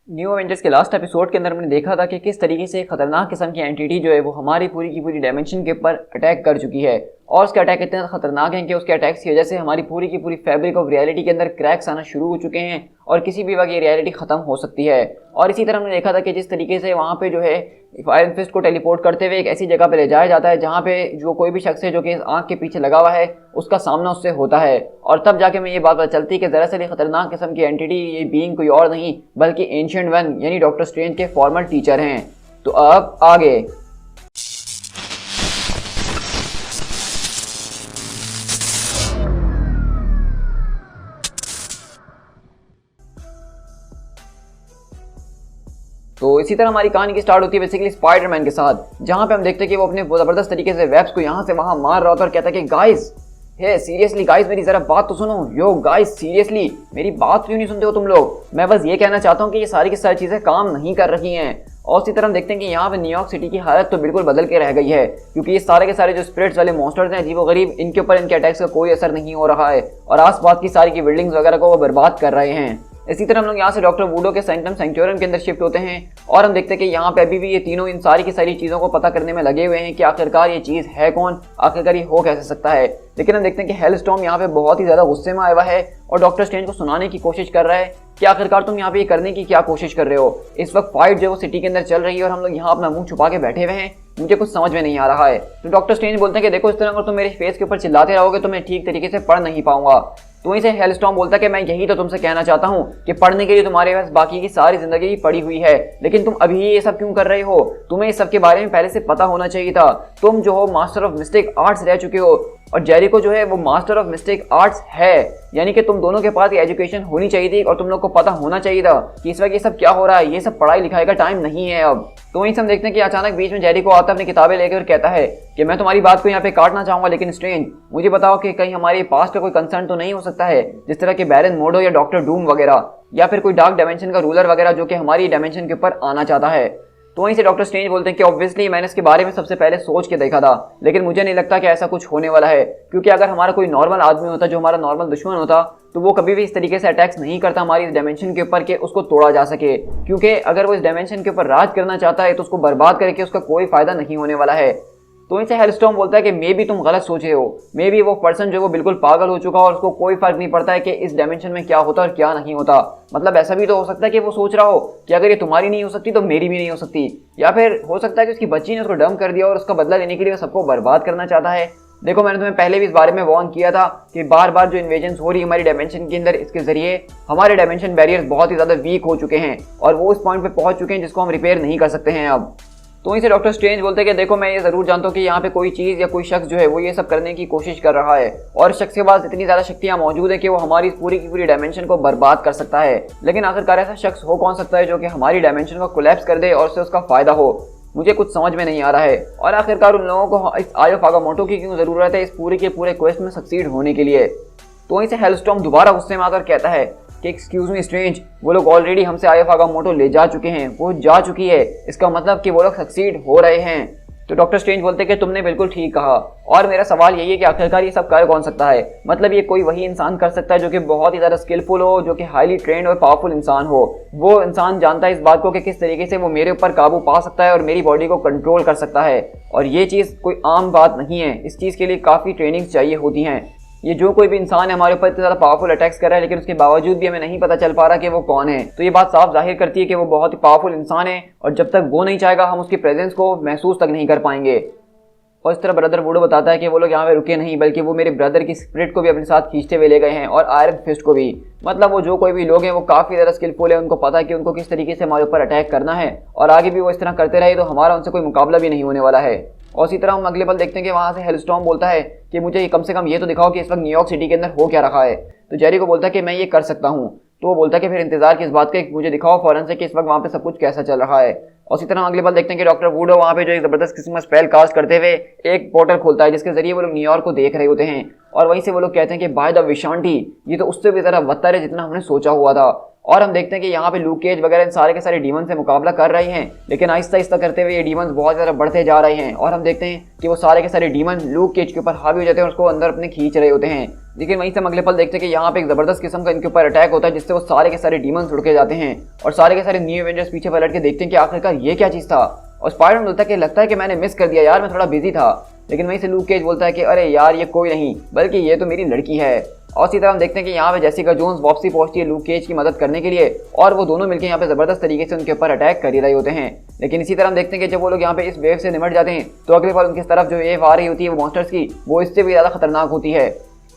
New Avengers के last episode के अंदर हमने देखा था कि किस तरीके से खतरनाक किस्म की एंटिटी जो है वो हमारी पूरी की पूरी डायमेंशन के ऊपर अटैक कर चुकी है। और उसके अटैक इतने खतरनाक हैं कि उसके अटैक्स की वजह से हमारी पूरी की पूरी फैब्रिक ऑफ रियलिटी के अंदर क्रैक्स आना शुरू हो चुके हैं और किसी भी वक्त ये रियलिटी ख़त्म हो सकती है। और इसी तरह हमने देखा था कि जिस तरीके से वहाँ पे जो है आयरन फिस्ट को टेलीपोर्ट करते हुए एक ऐसी जगह पे ले जाया जाता है जहाँ पे जो कोई भी शख्स है जो कि आँख के पीछे लगा हुआ है उसका सामना उससे होता है। और तब जाके मैं ये बात पता चलती है कि दरअसल ये खतरनाक किस्म की एंटिटी ये बीइंग कोई और नहीं बल्कि एंशिएंट वन यानी डॉक्टर स्ट्रेंज के फॉर्मर टीचर हैं। तो अब आगे तो इसी तरह हमारी कहानी की स्टार्ट होती है बेसिकली स्पाइडरमैन के साथ, जहाँ पे हम देखते हैं कि वो अपने ज़बरदस्त तरीके से वेब्स को यहाँ से वहाँ मार रहा होता है और कहता है कि गाइस हे सीरियसली गाइस मेरी ज़रा बात तो सुनो, यो गाइस सीरियसली मेरी बात क्यों नहीं सुनते हो तुम लोग, मैं बस ये कहना चाहता हूँ कि ये सारी की सारी चीज़ें काम नहीं कर रही हैं। और इसी तरह हम देखते हैं कि यहाँ पे न्यूयॉर्क सिटी की हालत तो बिल्कुल बदल के रह गई है क्योंकि ये सारे के सारे जो स्पिरिट्स वाले मॉन्स्टर्स हैं अजीब गरीब, इनके ऊपर इनके अटैक्स का कोई असर नहीं हो रहा है और आसपास की सारी की बिल्डिंग्स वगैरह को वो बर्बाद कर रहे हैं। इसी तरह हम लोग यहाँ से डॉक्टर वुडो के सेंटम सेंचुरियम के अंदर शिफ्ट होते हैं और हम देखते हैं कि यहाँ पे अभी भी ये तीनों इन सारी की सारी चीज़ों को पता करने में लगे हुए हैं कि आखिरकार ये चीज़ है कौन, आखिरकार ये हो कैसे सकता है। लेकिन हम देखते हैं कि हेलस्टॉर्म यहाँ पे बहुत ही ज़्यादा गुस्से में आया हुआ है और डॉक्टर स्ट्रेंज को सुनाने की कोशिश कर रहा है कि आखिरकार तुम यहाँ पे ये करने की क्या कोशिश कर रहे हो। इस वक्त फाइट जो है वो सिटी के अंदर चल रही है और हम लोग यहाँ अपना मुंह छुपा के बैठे हुए हैं, मुझे कुछ समझ में नहीं आ रहा है। तो डॉक्टर स्ट्रेंज बोलते हैं कि देखो इस तरह अगर तुम मेरे फेस के ऊपर चिल्लाते रहोगे तो मैं ठीक तरीके से पढ़ नहीं पाऊंगा। तो वहीं से हेलस्टॉर्म बोलता है कि मैं यही तो तुमसे कहना चाहता हूँ कि पढ़ने के लिए तुम्हारे पास बाकी की सारी जिंदगी पड़ी हुई है, लेकिन तुम अभी ये सब क्यों कर रहे हो, तुम्हें इस सब के बारे में पहले से पता होना चाहिए था। तुम जो हो मास्टर ऑफ मिस्टेक आर्ट्स रह चुके हो और जेरिको जो है वो मास्टर ऑफ मिस्टेक आर्ट्स है, यानी कि तुम दोनों के पास ये एजुकेशन होनी चाहिए थी और तुम लोग को पता होना चाहिए था कि इस वक्त ये सब क्या हो रहा है, ये सब पढ़ाई लिखाई का टाइम नहीं है अब। तो वहीं से हम देखते हैं कि अचानक बीच में जेरिको आता है अपनी किताबें लेकर और कहता है कि मैं तुम्हारी बात को यहाँ पे काटना चाहूंगा, लेकिन स्ट्रेंज मुझे बताओ कि कहीं हमारे पास्ट का कोई कंसर्न तो नहीं हो सकता है, जिस तरह के बैरन मोडो या डॉक्टर डूम वगैरह या फिर कोई डार्क डायमेंशन का रूलर वगैरह जो कि हमारी डायमेंशन के ऊपर आना चाहता है। तो वहीं से डॉक्टर स्ट्रेंज बोलते हैं कि ऑब्वियसली मैंने इसके बारे में सबसे पहले सोच के देखा था, लेकिन मुझे नहीं लगता कि ऐसा कुछ होने वाला है, क्योंकि अगर हमारा कोई नॉर्मल आदमी होता जो हमारा नॉर्मल दुश्मन होता तो वो कभी भी इस तरीके से अटैक्स नहीं करता हमारी इस डायमेंशन के ऊपर कि उसको तोड़ा जा सके, क्योंकि अगर वो इस डायमेंशन के ऊपर राज करना चाहता है तो उसको बर्बाद करके उसका कोई फायदा नहीं होने वाला है। तो इनसे हेलस्टॉर्म बोलता है कि मे भी तुम गलत सोचे हो, मे भी वो पर्सन जो है वो बिल्कुल पागल हो चुका और उसको कोई फर्क नहीं पड़ता है कि इस डायमेंशन में क्या होता और क्या नहीं होता। मतलब ऐसा भी तो हो सकता है कि वो सोच रहा हो कि अगर ये तुम्हारी नहीं हो सकती तो मेरी भी नहीं हो सकती, या फिर हो सकता है कि उसकी बच्ची ने उसको डंप कर दिया और उसका बदला लेने के लिए वो सबको बर्बाद करना चाहता है। देखो मैंने तुम्हें पहले भी इस बारे में वार्न किया था कि बार बार जो इन्वेजन हो रही है हमारी डायमेंशन के अंदर, इसके जरिए हमारे डायमेंशन बैरियर्स बहुत ही ज़्यादा वीक हो चुके हैं और वो इस पॉइंट पे पहुंच चुके हैं जिसको हम रिपेयर नहीं कर सकते हैं अब। तो वहीं से डॉक्टर स्ट्रेंज बोलते हैं कि देखो मैं ये ज़रूर जानता हूँ कि यहाँ पे कोई चीज़ या कोई शख्स जो है वो ये सब करने की कोशिश कर रहा है और शख्स के पास इतनी ज़्यादा शक्तियाँ मौजूद है कि वो हमारी पूरी की पूरी डायमेंशन को बर्बाद कर सकता है। लेकिन आखिरकार ऐसा शख्स हो कौन सकता है जो कि हमारी डायमेंशन को कोलैप्स कर दे और उससे उसका फ़ायदा हो, मुझे कुछ समझ में नहीं आ रहा है। और आखिरकार उन लोगों को इस आयो फागामोटो की क्यों ज़रूरत है इस पूरे के पूरे क्वेस्ट में सक्सीड होने के लिए। तो वहीं से हेलस्टॉर्म दोबारा गुस्से में आकर कहता है कि एक्सक्यूज़ मी स्ट्रेंज, वो लोग ऑलरेडी हमसे आयो फागामोटो ले जा चुके हैं, वो जा चुकी है, इसका मतलब कि वो लोग सक्सीड हो रहे हैं। तो डॉक्टर स्ट्रेंज बोलते हैं कि तुमने बिल्कुल ठीक कहा और मेरा सवाल यही है कि आखिरकार ये सब कर कौन सकता है। मतलब ये कोई वही इंसान कर सकता है जो कि बहुत ही ज़्यादा स्किलफुल हो, जो कि हाईली ट्रेंड और पावरफुल इंसान हो। वो इंसान जानता है इस बात को कि किस तरीके से वो मेरे ऊपर काबू पा सकता है और मेरी बॉडी को कंट्रोल कर सकता है, और ये चीज़ कोई आम बात नहीं है, इस चीज़ के लिए काफ़ी ट्रेनिंग चाहिए होती हैं। ये जो कोई भी इंसान है हमारे ऊपर इतना ज़्यादा पावरफुल अटैक्स कर रहा है लेकिन उसके बावजूद भी हमें नहीं पता चल पा रहा कि वो कौन है, तो ये बात साफ जाहिर करती है कि वो बहुत ही पावरफुल इंसान है और जब तक वो नहीं चाहेगा हम उसकी प्रेजेंस को महसूस तक नहीं कर पाएंगे। और इस तरह ब्रदर वुडो बताता है कि वो लोग यहाँ पे रुके नहीं बल्कि वो मेरे ब्रदर की स्पिरिट को भी अपने साथ खींचते हुए ले गए हैं और आयरन फिस्ट को भी। मतलब वो जो कोई भी लोग हैं वो काफ़ी ज़्यादा स्किलफुल है, उनको पता है कि उनको किस तरीके से हमारे ऊपर अटैक करना है और आगे भी वो इस तरह करते रहे तो हमारा उनसे कोई मुकाबला भी नहीं होने वाला है। और इसी तरह हम अगले पल देखते हैं कि वहाँ से हेलस्टॉर्म बोलता है कि मुझे कम से कम ये तो दिखाओ कि इस वक्त न्यूयॉर्क सिटी के अंदर हो क्या रहा है। तो जेरी को बोलता है कि मैं ये कर सकता हूँ। तो वो बोलता है कि फिर इंतजार किस बात का, मुझे दिखाओ फौरन से कि इस वक्त वहाँ पे सब कुछ कैसा चल रहा है। और इसी तरह अगले पल देखते हैं कि डॉक्टर वुडो वहाँ पे जो एक ज़बरदस्त किस्म का स्पेल कास्ट करते हुए एक पोर्टल खोलता है जिसके जरिए वो लोग न्यूयॉर्क को देख रहे होते हैं और वहीं से वो लोग कहते हैं कि बाय द विशांटी, ये तो उससे भी ज़रा बदतर है जितना हमने सोचा हुआ था। और हम देखते हैं कि यहाँ पे लूक केज वगैरह इन सारे के सारे डीमन से मुकाबला कर रहे हैं, लेकिन आहिस्ता आहिस्ता करते हुए ये डीमन बहुत ज़्यादा बढ़ते जा रहे हैं। और हम देखते हैं कि वो सारे के सारे डीमन लूक केज के ऊपर हावी हो जाते हैं और उसको अंदर अपने खींच रहे होते हैं। लेकिन वहीं से हम अगले पल देखते हैं कि यहाँ पे एक ज़बरदस्त किस्म का इनके ऊपर अटैक होता है, जिससे वो सारे के सारे डीमन उड़ के जाते हैं और सारे के सारे न्यू एवेंजर्स पीछे पलट के देखते हैं कि आखिरकार ये क्या चीज़ था। और स्पाइडरमैन बोलता है कि लगता है कि मैंने मिस कर दिया यार, मैं थोड़ा बिजी था। लेकिन वहीं से लूक केज बोलता है कि अरे यार ये कोई नहीं बल्कि ये तो मेरी लड़की है। और इसी तरह हम देखते हैं कि यहाँ पे जेसिका जोन्स वापसी पहुंचती है लूक केज की मदद करने के लिए और वो दोनों मिलकर यहाँ पे ज़बरदस्त तरीके से उनके ऊपर अटैक कर ही रहे होते हैं। लेकिन इसी तरह हम देखते हैं कि जब वो लोग यहाँ पे इस वेव से निमट जाते हैं तो अगले बार उनकी तरफ जो वेव आ रही होती है वो मॉन्स्टर्स की, वो इससे भी ज़्यादा खतरनाक होती है।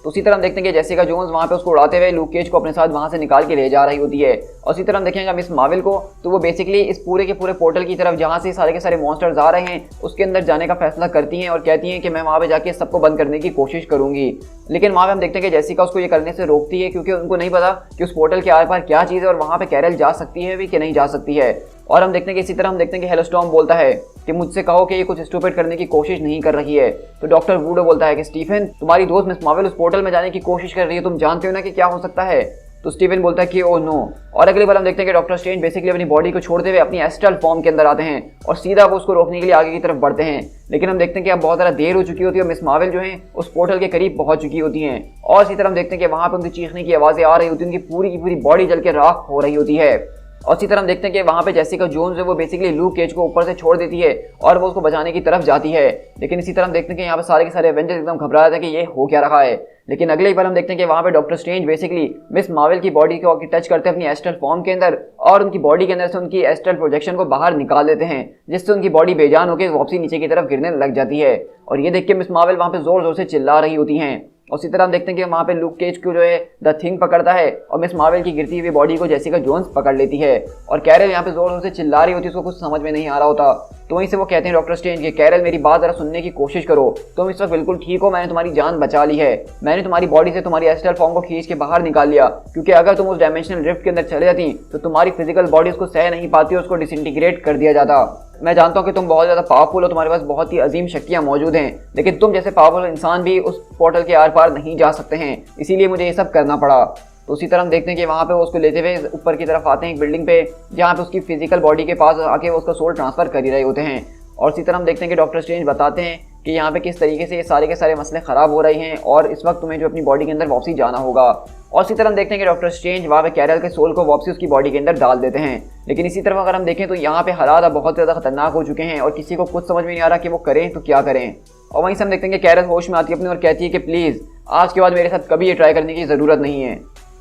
तो उसी तरह हम देखते हैं कि जेसिका जोन्स वहाँ पे उसको उड़ाते हुए लूक केज को अपने साथ वहाँ से निकाल के ले जा रही होती है। और इसी तरह हम देखेंगे मिस मार्वल को, तो वो बेसिकली इस पूरे के पूरे पोर्टल की तरफ जहाँ से सारे के सारे मॉन्स्टर्स आ रहे हैं उसके अंदर जाने का फैसला करती हैं और कहती हैं कि मैं वहाँ पे जाके सबको बंद करने की कोशिश करूँगी। लेकिन वहाँ पे हम देखते हैं कि जेसिका उसको ये करने से रोकती है, क्योंकि उनको नहीं पता कि उस पोर्टल के आर पार क्या चीज़ है और वहाँ पे कैरल जा सकती है भी कि नहीं जा सकती है। और हम देखते हैं कि इसी तरह हम देखते हैं कि हेलोस्टॉर्म बोलता है कि मुझसे कहो कि ये कुछ स्टूपिड करने की कोशिश नहीं कर रही है। तो डॉक्टर वुडो बोलता है कि स्टीफन तुम्हारी दोस्त मिस मार्वल उस पोर्टल में जाने की कोशिश कर रही है, तुम जानते हो ना कि क्या हो सकता है। तो स्टीफन बोलता है कि ओ नो। और अगली बार हम देखते हैं कि डॉक्टर स्ट्रेंज बेसिकली अपनी बॉडी को छोड़ते हुए अपनी एस्ट्रल फॉर्म के अंदर आते हैं और सीधा वो उसको रोकने के लिए आगे की तरफ बढ़ते हैं। लेकिन हम देखते हैं कि अब बहुत ज़्यादा देर हो चुकी होती है और मिस मार्वल जो है उस पोर्टल के करीब पहुंच चुकी होती हैं। और इसी तरह हम देखते हैं कि वहाँ पर उनकी चीखने की आवाज़ें आ रही होती हैं, उनकी पूरी की पूरी बॉडी जल के राख हो रही होती है। और इसी तरह हम देखते हैं कि वहाँ पे जेसिका जोन्स है वो बेसिकली लूक केज को ऊपर से छोड़ देती है और वो उसको बचाने की तरफ जाती है। लेकिन इसी तरह हम देखते हैं कि यहाँ पे सारे के सारे एवेंजर्स एकदम घबरा रहे थे कि ये हो क्या रहा है। लेकिन अगले ही बार हम देखते हैं कि वहाँ पे doctor strange basically miss Marvel की बॉडी को टच करते हैं अपनी एस्ट्रल फॉर्म के अंदर और उनकी बॉडी के अंदर से उनकी एस्ट्रल प्रोजेक्शन को बाहर निकाल देते हैं, जिससे उनकी बॉडी बेजान होकर वापसी नीचे की तरफ गिरने लग जाती है। और ये देख के मिस मार्वल वहाँ पे जोर जोर से चिल्ला रही होती हैं। और इसी तरह हम देखते हैं कि वहाँ पे लूक केज को जो है द थिंग पकड़ता है और मिस मार्वल की गिरती हुई बॉडी को जेसिका जोन्स पकड़ लेती है। और कैरल यहाँ पे जोर जोर से चिल्ला रही होती है, उसको कुछ समझ में नहीं आ रहा होता। तो वहीं से वो कहते हैं डॉक्टर स्ट्रेंज कि कैरल मेरी बात ज़रा सुनने की कोशिश करो, तुम इस वक्त बिल्कुल ठीक हो, मैंने तुम्हारी जान बचा ली है, मैंने तुम्हारी बॉडी से तुम्हारी एस्ट्रल फॉर्म को खींच के बाहर निकाल लिया, क्योंकि अगर तुम उस डायमेंशनल रिफ्ट के अंदर चले जाती तो तुम्हारी फिजिकल बॉडी उसको सह नहीं पाती और उसको डिसइंटीग्रेट कर दिया जाता। मैं जानता हूँ कि तुम बहुत ज़्यादा पावरफुल हो, तुम्हारे पास बहुत ही अजीम शक्तियाँ मौजूद हैं, लेकिन तुम जैसे पावरफुल इंसान भी उस पोर्टल के आर पार नहीं जा सकते हैं, इसीलिए मुझे ये सब करना पड़ा। तो उसी तरह हम देखते हैं कि वहाँ पे वो उसको लेते हुए ऊपर की तरफ आते हैं एक बिल्डिंग पे, जहाँ पे उसकी फिजिकल बॉडी के पास आके वो उसका सोल ट्रांसफ़र कर ही रहे होते हैं। और इसी तरह हम देखते हैं कि डॉक्टर स्ट्रेंज बताते हैं कि यहाँ पे किस तरीके से ये सारे के सारे मसले ख़राब हो रहे हैं और इस वक्त तुम्हें जो अपनी बॉडी के अंदर वापसी जाना होगा। और इसी तरह हम देखते हैं कि डॉक्टर स्ट्रेंज वहाँ पे कैरल के सोल को वापसी उसकी बॉडी के अंदर डाल देते हैं। लेकिन इसी तरफ अगर हम देखें तो यहाँ पे हालात अब बहुत ज़्यादा खतरनाक हो चुके हैं और किसी को कुछ समझ में नहीं आ रहा कि वो करें तो क्या करें। और वहीं से हम देखते हैं कि कैरल होश में आती है अपनी और कहती है कि प्लीज़ आज के बाद मेरे साथ कभी ये ट्राई करने की ज़रूरत नहीं है।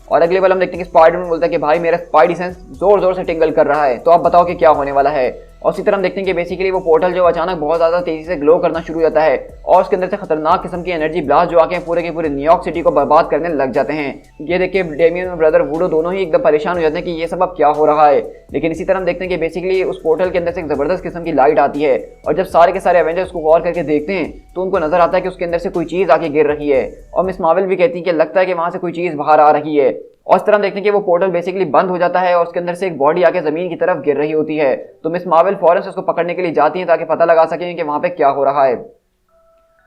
और अगले बार हम देखते हैं कि स्पाइडरमैन बोलता है कि भाई मेरा स्पाइडी सेंस जोर जोर से टिंगल कर रहा है, तो आप बताओ कि क्या होने वाला है। और इसी तरह हम देखते हैं कि बेसिकली वो पोर्टल जो अचानक बहुत ज़्यादा तेज़ी से ग्लो करना शुरू हो जाता है और उसके अंदर से खतरनाक किस्म की एनर्जी ब्लास्ट जो आके पूरे के पूरे न्यूयॉर्क सिटी को बर्बाद करने लग जाते हैं। ये देख के डेमियन और ब्रदर वुडो दोनों ही एकदम परेशान हो जाते हैं कि ये सब अब क्या हो रहा है। लेकिन इसी तरह हम देखते हैं कि बेसिकली उस पोर्टल के अंदर से एक ज़बरदस्त किस्म की लाइट आती है और जब सारे के सारे एवेंजर्स को गौर करके देखते हैं तो उनको नजर आता है कि उसके अंदर से कोई चीज़ आके गिर रही है। और मिस मार्वल भी कहती है कि लगता है कि वहाँ से कोई चीज़ बाहर आ रही है। और इस तरह हम देखते हैं कि वो पोर्टल बेसिकली बंद हो जाता है और उसके अंदर से एक बॉडी आके ज़मीन की तरफ गिर रही होती है। तो मिस मार्वल फौरन से उसको पकड़ने के लिए जाती हैं ताकि पता लगा सकें कि वहाँ पे क्या हो रहा है।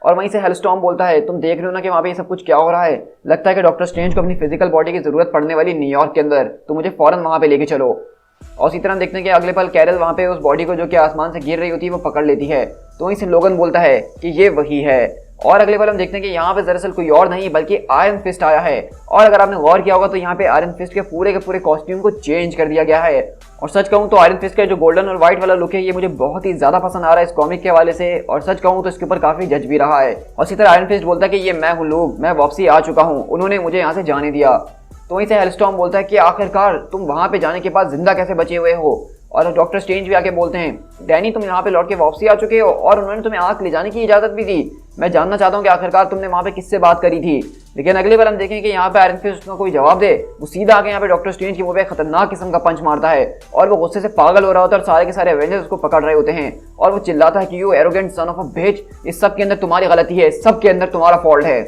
और वहीं से हेलोस्टॉर्म बोलता है तुम देख रहे हो ना कि वहाँ पे ये सब कुछ क्या हो रहा है, लगता है कि डॉक्टर स्ट्रेंज को अपनी फिजिकल बॉडी की ज़रूरत पड़ने वाली न्यूयॉर्क के अंदर, तो मुझे फ़ौरन वहाँ पे लेके चलो। और इसी तरह हम देखते हैं कि अगले पल कैरल वहाँ पे उस बॉडी को जो कि आसमान से गिर रही होती है वो पकड़ लेती है। तो वहीं से लोगन बोलता है कि ये वही है। और अगले पल हम देखते हैं कि यहाँ पे दरअसल कोई और नहीं बल्कि आयरन फिस्ट आया है। और अगर आपने गौर किया होगा तो यहाँ पे आयरन फिस्ट के पूरे कॉस्ट्यूम को चेंज कर दिया गया है। और सच कहूँ तो आयरन फिस्ट का जो गोल्डन और व्हाइट वाला लुक है ये मुझे बहुत ही ज़्यादा पसंद आ रहा है इस कॉमिक के हवाले से, और सच कहूँ तो इसके ऊपर काफ़ी जज भी रहा है। और इसी तरह आयरन फिस्ट बोलता है कि ये मैं हूँ लोग, मैं वापसी आ चुका हूँ, उन्होंने मुझे यहाँ से जाने दिया। तो वहीं से हेलोस्टॉर्म बोलता है कि आखिरकार तुम वहाँ पे जाने के बाद जिंदा कैसे बचे हुए हो। और डॉक्टर स्ट्रेंज भी आके बोलते हैं डैनी तुम यहाँ पे लौट के वापसी आ चुके हो और उन्होंने तुम्हें आँख ले जाने की इजाज़त भी दी। मैं जानना चाहता हूँ कि आखिरकार तुमने वहाँ पे किससे बात करी थी। लेकिन अगली बार हम देखें कि यहाँ पे आयरन फिस्ट को कोई जवाब दे, वो सीधा आके यहाँ पे डॉक्टर स्ट्रेंज की मुँह पे खतरनाक किस्म का पंच मारता है और वो गुस्से से पागल हो रहा होता है और सारे के सारे एवेंजर्स उसको पकड़ रहे होते हैं और वो चिल्लाता है कि you arrogant son of a bitch, इस सब के अंदर तुम्हारी गलती है, सब के अंदर तुम्हारा फॉल्ट है।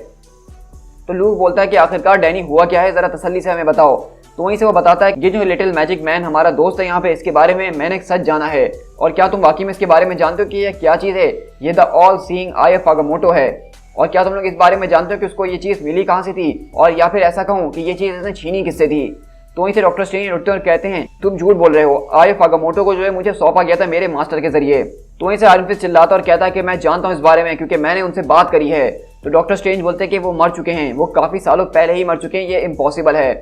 तो लूक बोलता है कि आखिरकार डैनी हुआ क्या है, जरा तसल्ली से हमें बताओ। तो वहीं से वो बताता है ये जो लिटिल मैजिक मैन हमारा दोस्त है यहाँ पे, इसके बारे में मैंने एक सच जाना है। और क्या तुम वाकई में इसके बारे में जानते हो कि ये क्या चीज़ है? ये the all seeing eye of Agamotto है। और क्या तुम लोग इस बारे में जानते हो कि उसको ये चीज़ मिली कहाँ से थी, और या फिर ऐसा कहूँ कि ये चीज़ इसने छीनी किससे थी? तो वहीं से डॉक्टर स्ट्रेंज उठते हैं और कहते हैं तुम झूठ बोल रहे हो, आरिफ आगामोटो को जो है मुझे सौंपा गया था मेरे मास्टर के जरिए। तो वहीं से आयरन फिस्ट चिल्लाता और कहता है कि मैं जानता हूँ इस बारे में क्योंकि मैंने उनसे बात करी है। तो डॉक्टर स्ट्रेंज बोलते हैं कि वो मर चुके हैं, वो काफ़ी सालों पहले ही मर चुके हैं, ये इम्पॉसिबल है।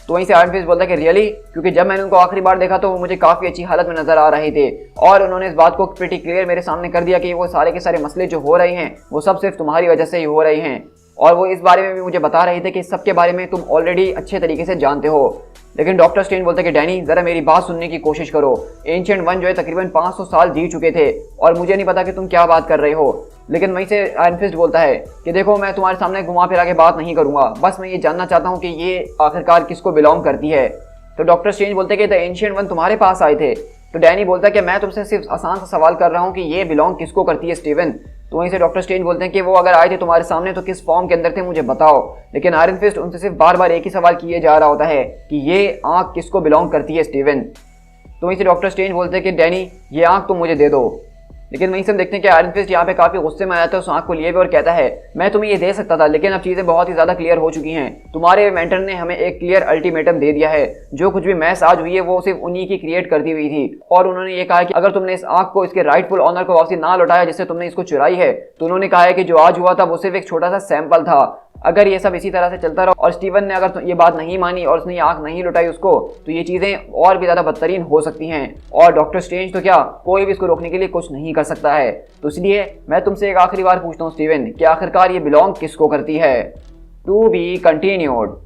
तो वहीं से आयरन फिस्ट बोलता है कि रियली, क्योंकि जब मैंने उनको आखिरी बार देखा तो वो मुझे काफ़ी अच्छी हालत में नजर आ रहे थे और उन्होंने इस बात को प्रीटी क्लियर मेरे सामने कर दिया कि वो सारे के सारे मसले जो हो रहे हैं वो सब सिर्फ तुम्हारी वजह से ही हो रहे हैं। और वो इस बारे में भी मुझे बता रहे थे कि इस सब के बारे में तुम ऑलरेडी अच्छे तरीके से जानते हो। लेकिन डॉक्टर स्ट्रेंज बोलते हैं कि डैनी ज़रा मेरी बात सुनने की कोशिश करो। एंशिएंट वन जो है तकरीबन 500 साल जी चुके थे और मुझे नहीं पता कि तुम क्या बात कर रहे हो। लेकिन वहीं से आयरन फिस्ट बोलता है कि देखो मैं तुम्हारे सामने घुमा फिरा के बात नहीं करूंगा, बस मैं ये जानना चाहता हूँ कि ये आखिरकार किसको बिलोंग करती है। तो डॉक्टर स्ट्रेंज बोलते हैं कि द एंशिएंट वन तुम्हारे पास आए थे। तो डैनी बोलता है कि मैं तुमसे सिर्फ आसान सा सवाल कर रहा हूँ कि ये बिलोंग किसको करती है स्टीवन। तो वहीं से डॉक्टर स्ट्रेंज बोलते हैं कि वो अगर आए थे तुम्हारे सामने तो किस फॉर्म के अंदर थे मुझे बताओ। लेकिन आयरन फिस्ट उनसे सिर्फ बार बार एक ही सवाल किए जा रहा होता है कि ये आँख किसको बिलोंग करती है स्टीवन। तो वहीं से डॉक्टर स्ट्रेंज बोलते हैं कि डैनी ये आँख तुम मुझे दे दो। लेकिन वहीं से हम देखते हैं कि आयरन फिस्ट यहाँ पे काफ़ी गुस्से में आया था उस आँख को लिए हुए और कहता है मैं तुम्हें ये दे सकता था लेकिन अब चीज़ें बहुत ही ज़्यादा क्लियर हो चुकी हैं। तुम्हारे मेंटर ने हमें एक क्लियर अल्टीमेटम दे दिया है, जो कुछ भी मैस आज हुई है वो सिर्फ उन्हीं की क्रिएट करती हुई थी। और उन्होंने ये कहा कि अगर तुमने इस आँख को इसके राइटफुल ऑनर को वापसी ना लौटाया जिससे तुमने इसको चुराई है, तो उन्होंने कहा है कि जो आज हुआ था वो सिर्फ एक छोटा सा सैंपल था। अगर ये सब इसी तरह से चलता रहा और स्टीवन ने अगर ये बात नहीं मानी और उसने ये आँख नहीं लुटाई उसको, तो ये चीज़ें और भी ज़्यादा बदतरीन हो सकती हैं और डॉक्टर स्ट्रेंज तो क्या कोई भी इसको रोकने के लिए कुछ नहीं कर सकता है। तो इसलिए मैं तुमसे एक आखिरी बार पूछता हूँ स्टीवन कि आखिरकार ये बिलोंग किसको करती है। To be continued.